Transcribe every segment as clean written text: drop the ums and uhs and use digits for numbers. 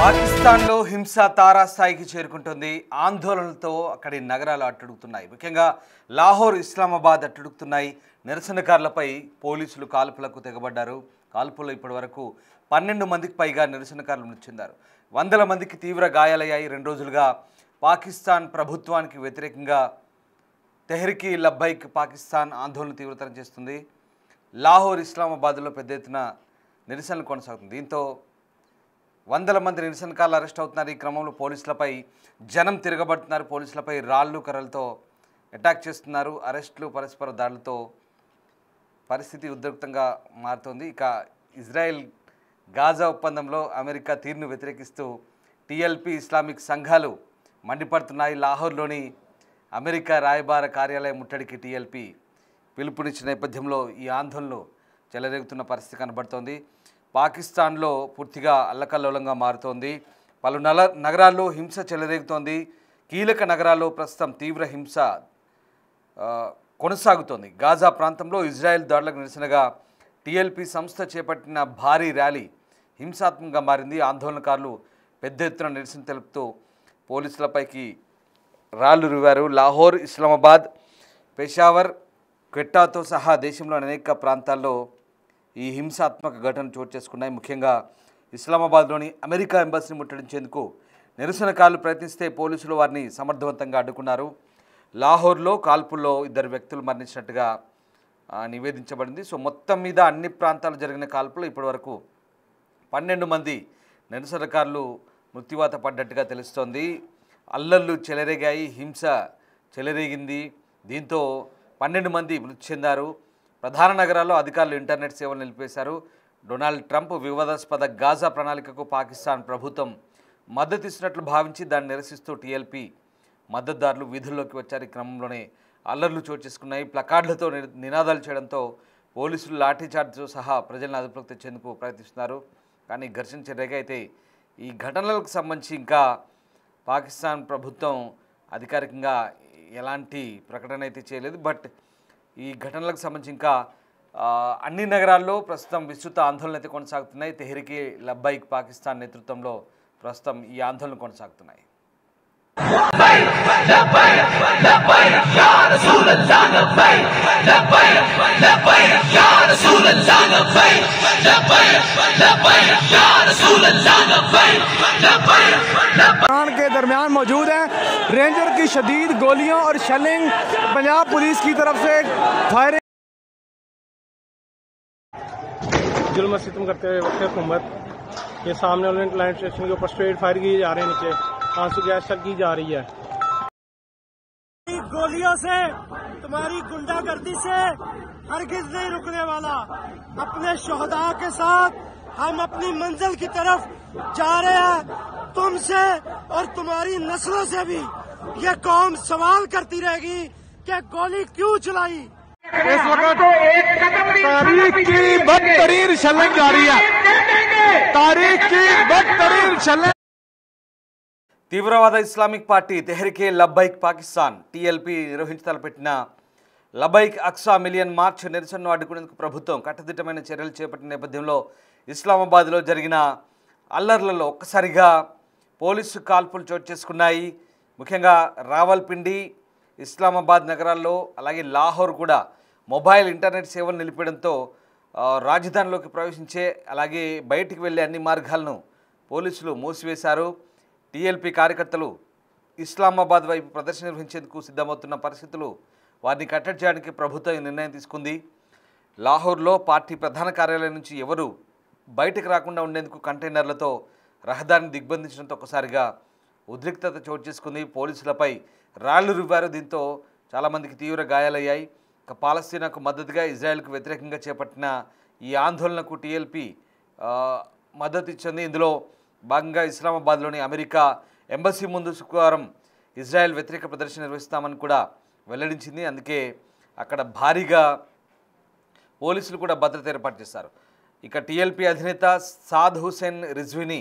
పాకిస్తాన్లో హింస తారాస్థాయికి చేరుకుంటుంది. ఆందోళనలతో అక్కడి నగరాలు అట్టుడుగుతున్నాయి. ముఖ్యంగా లాహోర్, ఇస్లామాబాద్ అట్టుడుగుతున్నాయి. నిరసనకారులపై పోలీసులు కాల్పులకు తెగబడ్డారు. కాల్పుల్లో ఇప్పటివరకు 12 మందికి పైగా నిరసనకారులు మృతి చెందారు. వందల మందికి తీవ్ర గాయాలయ్యాయి. 2 రోజులుగా పాకిస్తాన్ ప్రభుత్వానికి వ్యతిరేకంగా తెహ్రీక్ లబ్బైక్ పాకిస్తాన్ ఆందోళన తీవ్రతరం చేస్తుంది. లాహోర్, ఇస్లామాబాద్లో పెద్ద ఎత్తున నిరసనలు కొనసాగుతుంది. దీంతో వందల మంది నిరసనకారులు అరెస్ట్ అవుతున్నారు. ఈ క్రమంలో పోలీసులపై జనం తిరగబడుతున్నారు. పోలీసులపై రాళ్ళు, కర్రలతో అటాక్ చేస్తున్నారు. అరెస్టులు, పరస్పర దాడులతో పరిస్థితి ఉద్రిక్తంగా మారుతోంది. ఇక ఇజ్రాయెల్ గాజా ఒప్పందంలో అమెరికా తీరును వ్యతిరేకిస్తూ టీఎల్పీ ఇస్లామిక్ సంఘాలు మండిపడుతున్నాయి. లాహోర్లోని అమెరికా రాయబార కార్యాలయం ముట్టడికి టీఎల్పీ పిలుపునిచ్చిన నేపథ్యంలో ఈ ఆందోళనలు చెలరేగుతున్న పరిస్థితి కనబడుతోంది. పాకిస్తాన్లో పూర్తిగా అల్లకల్లోలంగా మారుతోంది. పలు నగరాల్లో హింస చెలరేగుతోంది. కీలక నగరాల్లో ప్రస్తుతం తీవ్ర హింస కొనసాగుతోంది. గాజా ప్రాంతంలో ఇజ్రాయెల్ దాడులకు నిరసనగా టీఎల్పీ సంస్థ చేపట్టిన భారీ ర్యాలీ హింసాత్మకంగా మారింది. ఆందోళనకారులు పెద్ద ఎత్తున నిరసన తెలుపుతూ పోలీసులపైకి రాళ్లు రువ్వారు. లాహోర్, ఇస్లామాబాద్, పెషావర్, క్వెట్టాతో సహా దేశంలోని అనేక ప్రాంతాల్లో ఈ హింసాత్మక ఘటనలు చోటు చేసుకున్నాయి. ముఖ్యంగా ఇస్లామాబాద్లోని అమెరికా ఎంబసీని ముట్టడించేందుకు నిరసనకారులు ప్రయత్నిస్తే పోలీసులు వారిని సమర్థవంతంగా అడ్డుకున్నారు. లాహోర్లో కాల్పుల్లో 2 వ్యక్తులు మరణించినట్టుగా నివేదించబడింది. సో మొత్తం మీద అన్ని ప్రాంతాలు జరిగిన కాల్పుల్లో ఇప్పటివరకు 12 మంది నిరసనకారులు మృత్యువాత పడ్డట్టుగా తెలుస్తోంది. అల్లర్లు చెలరేగాయి, హింస చెలరేగింది. దీంతో 12 మంది మృతి చెందారు. ప్రధాన నగరాల్లో అధికారులు ఇంటర్నెట్ సేవలు నిలిపేశారు. డొనాల్డ్ ట్రంప్ వివాదాస్పద గాజా ప్రణాళికకు పాకిస్తాన్ ప్రభుత్వం మద్దతిస్తున్నట్లు భావించి దాన్ని నిరసిస్తూ టీఎల్పీ మద్దతుదారులు వీధుల్లోకి వచ్చారు. ఈ క్రమంలోనే అల్లర్లు చోటు చేసుకున్నాయి. ప్లకార్డులతో నినాదాలు చేయడంతో పోలీసులు లాఠీచార్జ్తో సహా ప్రజలను అదుపులోకి తెచ్చేందుకు ప్రయత్నిస్తున్నారు. కానీ ఘర్షణ చెర్రగా అయితే ఈ ఘటనలకు సంబంధించి ఇంకా పాకిస్తాన్ ప్రభుత్వం అధికారికంగా ఎలాంటి ప్రకటన అయితే చేయలేదు. బట్ ఈ ఘటనలకు సంబంధించి ఇంకా అన్ని నగరాల్లో ప్రస్తుతం విస్తృత ఆందోళనలు అయితే కొనసాగుతున్నాయి. తెహ్రీక్ లబ్బైక్ పాకిస్తాన్ నేతృత్వంలో ప్రస్తుతం ఈ ఆందోళనలు కొనసాగుతున్నాయి. के दरमियान मौजूद हैं। रेंजर की शदीद गोलियों और शेलिंग, पंजाब पुलिस की तरफ से फायरिंग, जुल्म सितम करते हुए वक्त हुकूमत ये सामने वाले क्लाइंट स्टेशन के ऊपर स्ट्रेट फायर किए जा रहे हैं, नीचे आंसू गैस चल की जा रही है। गोलियों से, तुम्हारी गुंडागर्दी से हरगिज नहीं रुकने वाला। अपने शोहदा के साथ हम अपनी मंजिल की तरफ जा रहे हैं। तुमसे और तुम्हारी नस्लों से भी ये कौम सवाल करती रहेगी कि गोली क्यों चलाई। इस वक्त तारीख की बदतरीन शेलिंग जारी है। तारीख की बदतरीन शेलिंग। తీవ్రవాద Islamic party Tehreek లబ్బైక్ Pakistan TLP నిర్వహించతలపెట్టిన లబ్బైక్ Aqsa million March నిరసనను అడ్డుకునేందుకు ప్రభుత్వం కట్టుదిట్టమైన చర్యలు చేపట్టిన నేపథ్యంలో ఇస్లామాబాద్లో జరిగిన అల్లర్లలో ఒక్కసారిగా పోలీసు కాల్పులు చోటు చేసుకున్నాయి. ముఖ్యంగా రావల్పిండి, ఇస్లామాబాద్ నగరాల్లో అలాగే లాహోర్ కూడా మొబైల్ ఇంటర్నెట్ సేవలు నిలిపడంతో రాజధానిలోకి ప్రవేశించే అలాగే బయటికి వెళ్ళే అన్ని మార్గాలను పోలీసులు మూసివేశారు. టీఎల్పీ కార్యకర్తలు ఇస్లామాబాద్ వైపు ప్రదర్శన నిర్వహించేందుకు సిద్ధమవుతున్న పరిస్థితులు వారిని కట్టడి చేయడానికి ప్రభుత్వం ఈ నిర్ణయం తీసుకుంది. లాహోర్లో పార్టీ ప్రధాన కార్యాలయం నుంచి ఎవరు బయటకు రాకుండా ఉండేందుకు కంటైనర్లతో రహదారిని దిగ్బంధించడంతో ఒక్కసారిగా ఉద్రిక్తత చోటు చేసుకుంది. పోలీసులపై రాళ్లు రువ్వారు. దీంతో చాలామందికి తీవ్ర గాయాలయ్యాయి. ఇక పాలస్తీనాకు మద్దతుగా ఇజ్రాయెల్కు వ్యతిరేకంగా చేపట్టిన ఈ ఆందోళనకు టీఎల్పీ మద్దతు ఇచ్చింది. ఇందులో భాగంగా ఇస్లామాబాద్లోని అమెరికా ఎంబసీ ముందు శుక్రవారం ఇజ్రాయెల్ వ్యతిరేక ప్రదర్శన నిర్వహిస్తామని కూడా వెల్లడించింది. అందుకే అక్కడ భారీగా పోలీసులు కూడా భద్రత ఏర్పాటు చేశారు. ఇక టీఎల్పీ అధినేత సాద్ హుసేన్ రిజ్వీని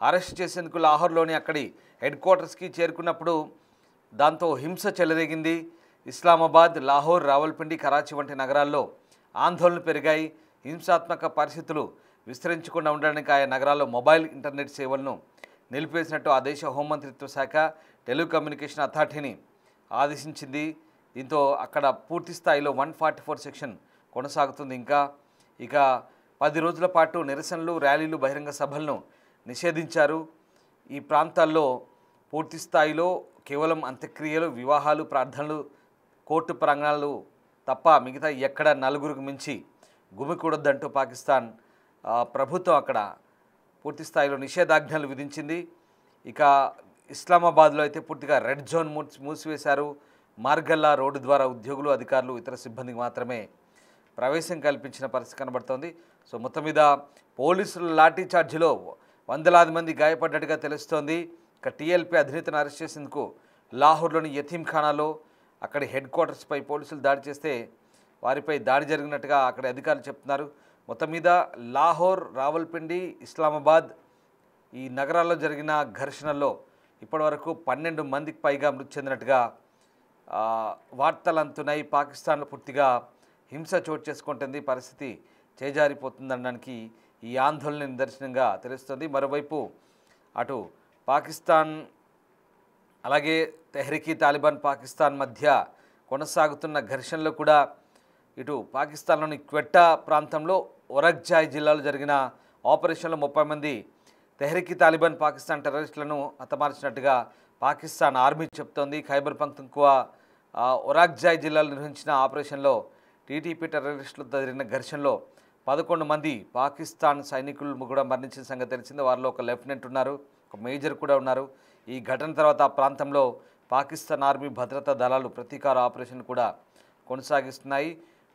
అరెస్ట్ చేసేందుకు లాహోర్లోని అక్కడి హెడ్ క్వార్టర్స్కి చేరుకున్నప్పుడు దాంతో హింస చెలరేగింది. ఇస్లామాబాద్, లాహోర్, రావల్పిండి, కరాచీ వంటి నగరాల్లో ఆందోళనలు పెరిగాయి. హింసాత్మక పరిస్థితులు విస్తరించకుండా ఉండడానికి ఆయా నగరాల్లో మొబైల్ ఇంటర్నెట్ సేవలను నిలిపేసినట్టు ఆ దేశ హోంమంత్రిత్వ శాఖ టెలికమ్యూనికేషన్ అథారిటీని ఆదేశించింది. దీంతో అక్కడ పూర్తి స్థాయిలో 144 సెక్షన్ కొనసాగుతుంది. ఇక 10 రోజుల పాటు నిరసనలు, ర్యాలీలు, బహిరంగ సభలను నిషేధించారు. ఈ ప్రాంతాల్లో పూర్తి స్థాయిలో కేవలం అంత్యక్రియలు, వివాహాలు, ప్రార్థనలు, కోర్టు ప్రాంగణాలు తప్ప మిగతా ఎక్కడ 4గురికి మించి గుమికూడొద్దంటూ పాకిస్తాన్ ప్రభుత్వం అక్కడ పూర్తి స్థాయిలో నిషేధాజ్ఞలు విధించింది. ఇక ఇస్లామాబాద్లో అయితే పూర్తిగా రెడ్ జోన్ మూసివేశారు. మార్గల్లా రోడ్డు ద్వారా ఉద్యోగులు, అధికారులు, ఇతర సిబ్బందికి మాత్రమే ప్రవేశం కల్పించిన పరిస్థితి కనబడుతోంది. సో మొత్తం మీద పోలీసుల లాఠీ చార్జిలో వందలాది మంది గాయపడ్డట్టుగా తెలుస్తోంది. ఇక టీఎల్పీ అధినేతను అరెస్ట్ చేసేందుకు లాహోర్లోని యతీంఖానాలో అక్కడి హెడ్ క్వార్టర్స్పై పోలీసులు దాడి చేస్తే వారిపై దాడి జరిగినట్టుగా అక్కడి అధికారులు చెప్తున్నారు. మొత్తం మీద లాహోర్, రావల్పిండి, ఇస్లామాబాద్ ఈ నగరాల్లో జరిగిన ఘర్షణల్లో ఇప్పటివరకు 12 మందికి పైగా మృతి చెందినట్టుగా వార్తలు అందుతున్నాయి. పాకిస్తాన్లో పూర్తిగా హింస చోటు చేసుకుంటుంది. పరిస్థితి చేజారిపోతుందనడానికి ఈ ఆందోళన నిదర్శనంగా తెలుస్తుంది. మరోవైపు అటు పాకిస్తాన్ అలాగే తెహ్రీకి తాలిబాన్ పాకిస్తాన్ మధ్య కొనసాగుతున్న ఘర్షణలో కూడా ఇటు పాకిస్తాన్లోని క్వెట్టా ప్రాంతంలో ఒరగ్జాయ్ జిల్లాలో జరిగిన ఆపరేషన్లో 30 మంది తెహ్రీకి తాలిబాన్ పాకిస్తాన్ టెర్రరిస్టులను హతమార్చినట్టుగా పాకిస్తాన్ ఆర్మీ చెప్తోంది. ఖైబర్ పఖ్తుంఖ్వా ఒరగ్జాయ్ జిల్లాలో నిర్వహించిన ఆపరేషన్లో టీటీపీ టెర్రరిస్టులతో జరిగిన ఘర్షణలో 11 మంది పాకిస్తాన్ సైనికులు కూడా మరణించిన సంగతి తెలిసింది. వారిలో ఒక లెఫ్టినెంట్ ఉన్నారు, ఒక మేజర్ కూడా ఉన్నారు. ఈ ఘటన తర్వాత ఆ ప్రాంతంలో పాకిస్తాన్ ఆర్మీ భద్రతా దళాలు ప్రతీకార ఆపరేషన్ కూడా కొనసాగిస్తున్నాయి.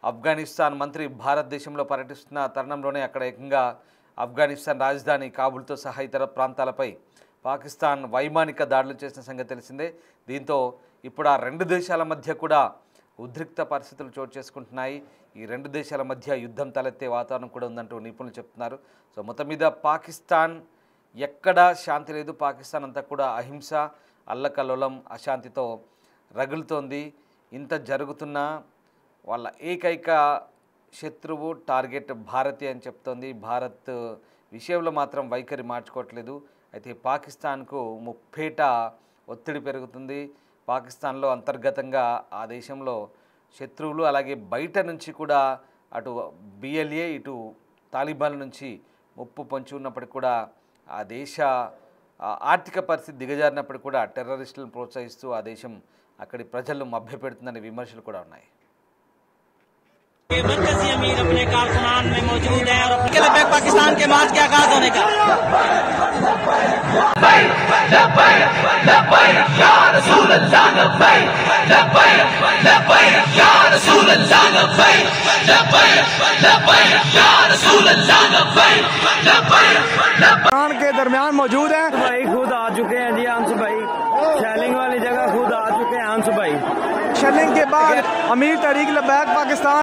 ఆఫ్ఘనిస్తాన్ మంత్రి భారతదేశంలో పర్యటిస్తున్న తరుణంలోనే అక్కడ ఏకంగా ఆఫ్ఘనిస్తాన్ రాజధాని కాబూల్తో సహా ఇతర ప్రాంతాలపై పాకిస్తాన్ వైమానిక దాడులు చేసిన సంగతి తెలిసిందే. దీంతో ఇప్పుడు ఆ 2 దేశాల మధ్య కూడా ఉద్రిక్త పరిస్థితులు చోటు చేసుకుంటున్నాయి. ఈ 2 దేశాల మధ్య యుద్ధం తలెత్తే వాతావరణం కూడా ఉందంటూ నిపుణులు చెప్తున్నారు. సో మొత్తం మీద పాకిస్తాన్ ఎక్కడా శాంతి లేదు. పాకిస్తాన్ అంతా కూడా అహింస, అల్లకల్లోలం, అశాంతితో రగులుతోంది. ఇంత జరుగుతున్నా వాళ్ళ ఏకైక శత్రువు టార్గెట్ భారతే అని చెప్తోంది. భారత్ విషయంలో మాత్రం వైఖరి మార్చుకోవట్లేదు. అయితే పాకిస్తాన్కు ముప్పేట ఒత్తిడి పెరుగుతుంది. పాకిస్తాన్లో అంతర్గతంగా ఆ దేశంలో శత్రువులు అలాగే బయట నుంచి కూడా అటు బిఎల్ఏ ఇటు తాలిబాన్ నుంచి ముప్పు పొంచి ఉన్నప్పటికీ కూడా ఆ దేశ ఆర్థిక పరిస్థితి దిగజారినప్పటికీ కూడా టెర్రరిస్టులను ప్రోత్సహిస్తూ ఆ దేశం అక్కడి ప్రజలను మభ్యపెడుతుందనే విమర్శలు కూడా ఉన్నాయి. मरकजी अमीर अपने कारकुनान में मौजूद है और अपने लबैक पाकिस्तान के मार्च के आगाज होने का के दरमियान मौजूद है भाई खुद आ चुके हैं जी अंशु भाई, शेलिंग वाली जगह खुद आ चुके हैं अंशु भाई। शेलिंग के बाद अमीर तहरीक लबैक पाकिस्तान